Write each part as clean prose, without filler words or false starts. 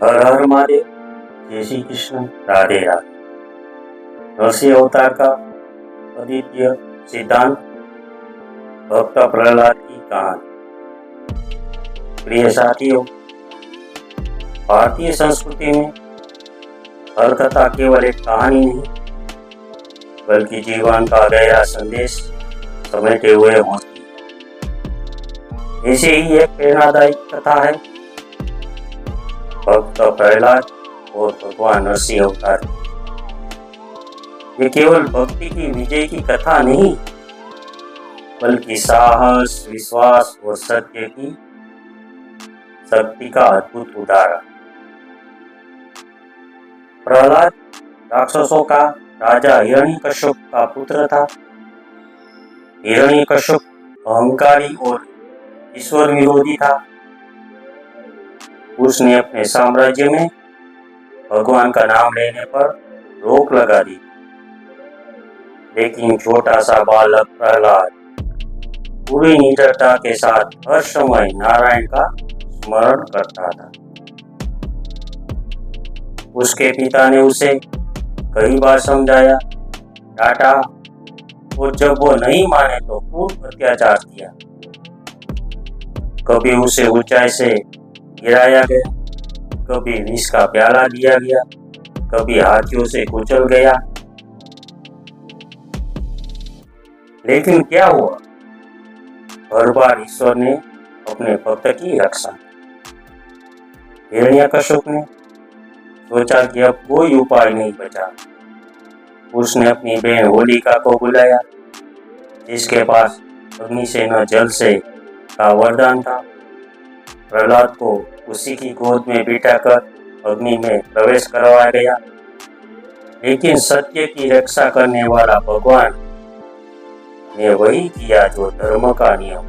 हर हर महादेव। जय श्री कृष्ण। राधे राधे। नरसिंह अवतार का अद्वितीय सिद्धांत, भक्त प्रहलाद की कहानी। प्रिय साथियों, भारतीय संस्कृति में हर कथा केवल एक कहानी नहीं बल्कि जीवन का गहरा संदेश समेटे हुए होती है। ऐसे ही एक प्रेरणादायी कथा है भक्त प्रहलाद और भगवान नरसिंह अवतार। ये केवल भक्ति की विजय की कथा नहीं बल्कि साहस, विश्वास और सत्य की शक्ति का अद्भुत उदाहरण। प्रहलाद राक्षसों का राजा हिरण्यकश्यप का पुत्र था। हिरण्यकश्यप अहंकारी और ईश्वर विरोधी था। उसने अपने साम्राज्य में भगवान का नाम लेने पर रोक लगा दी। लेकिन छोटा सा बालक प्रहलाद पूरी निडरता के साथ हर समय नारायण का स्मरण करता था। उसके पिता ने उसे कई बार समझाया, डांटा और जब वो नहीं माने तो खूब अत्याचार किया। कभी उसे ऊंचाई से गिराया गया, कभी विष का प्याला दिया गया, कभी हाथियों से कुचल गया। लेकिन क्या हुआ? हर बार ईश्वर ने अपने भक्त की रक्षा की। हिरण्यकश्यप ने सोचा कि अब कोई उपाय नहीं बचा। उसने अपनी बहन होलिका को बुलाया, जिसके पास अग्नि से न जल से का वरदान था। प्रहलाद को उसी की गोद में बिठाकर अग्नि में प्रवेश करवाया गया। लेकिन सत्य की रक्षा करने वाला भगवान ने वही किया जो धर्म का नियम।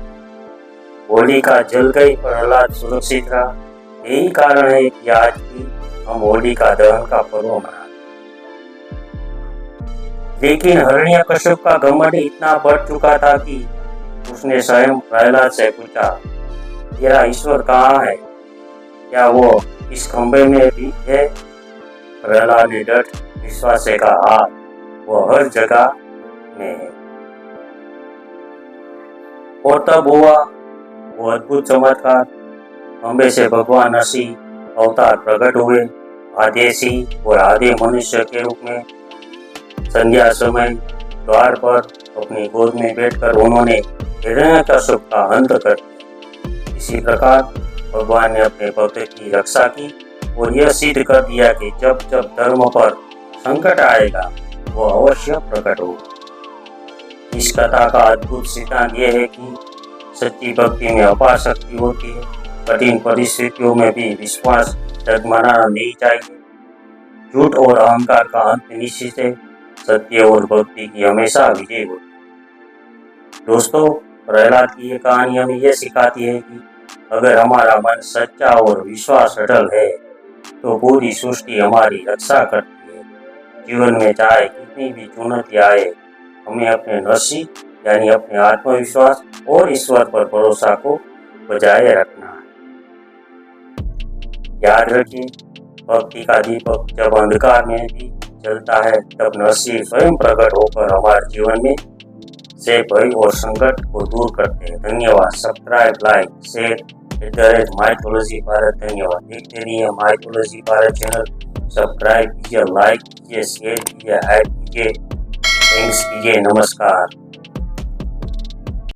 होलिका जल गई, प्रहलाद सुरक्षित रहा। यही कारण है कि आज भी हम होलिका दहन का पर्व मनाते। लेकिन हिरण्यकश्यप का घमंड इतना बढ़ चुका था कि उसने स्वयं प्रहलाद से पूछा, तेरा ईश्वर कहाँ है? क्या वो इस खंबे में भी है? प्रहलाद ने डट विश्वास से कहा, हाँ, वो हर जगह में है। और तब हुआ वो अद्भुत चमत्कार। खंबे से भगवान नरसिंह अवतार प्रकट हुए, आधे सिंह और आधे मनुष्य के रूप में। संध्या समय द्वार पर अपनी गोद में बैठकर उन्होंने हिरण्यकश्यप का अंत कर दिया। इसी प्रकार भगवान ने अपने भक्त की रक्षा की और यह सिद्ध कर दिया कि जब जब धर्म पर संकट आएगा वो अवश्य प्रकट होगा। इस कथा का अद्भुत सिद्धांत यह है कि सच्ची भक्ति में अपार शक्ति होती है। कठिन परिस्थितियों में भी विश्वास डगमगाना नहीं चाहिए। झूठ और अहंकार का अंत निश्चित है। सत्य और भक्ति की हमेशा विजय होती है। दोस्तों, प्रहलाद की ये कहानी हमें यह सिखाती है कि अगर हमारा मन सच्चा और विश्वास अटल है तो पूरी सृष्टि हमारी रक्षा करती है। जीवन में चाहे कितनी भी चुनौती आए, हमें अपने नरसिंह यानी अपने आत्मविश्वास और ईश्वर पर भरोसा को बजाय रखना है। याद रखिए, भक्ति का दीपक जब अंधकार में भी जलता है तब नरसिंह स्वयं प्रकट होकर हमारे जीवन में से भय और संकट को दूर करते हैं। धन्यवाद। Subscribe, like, share mythology Bharat. धन्यवाद। देखते रहिए माइथोलॉजी भारत चैनल। सब्सक्राइब कीजिए, लाइक कीजिए, शेयर कीजिए, हाइप कीजिए, थैंक्स कीजिए। नमस्कार।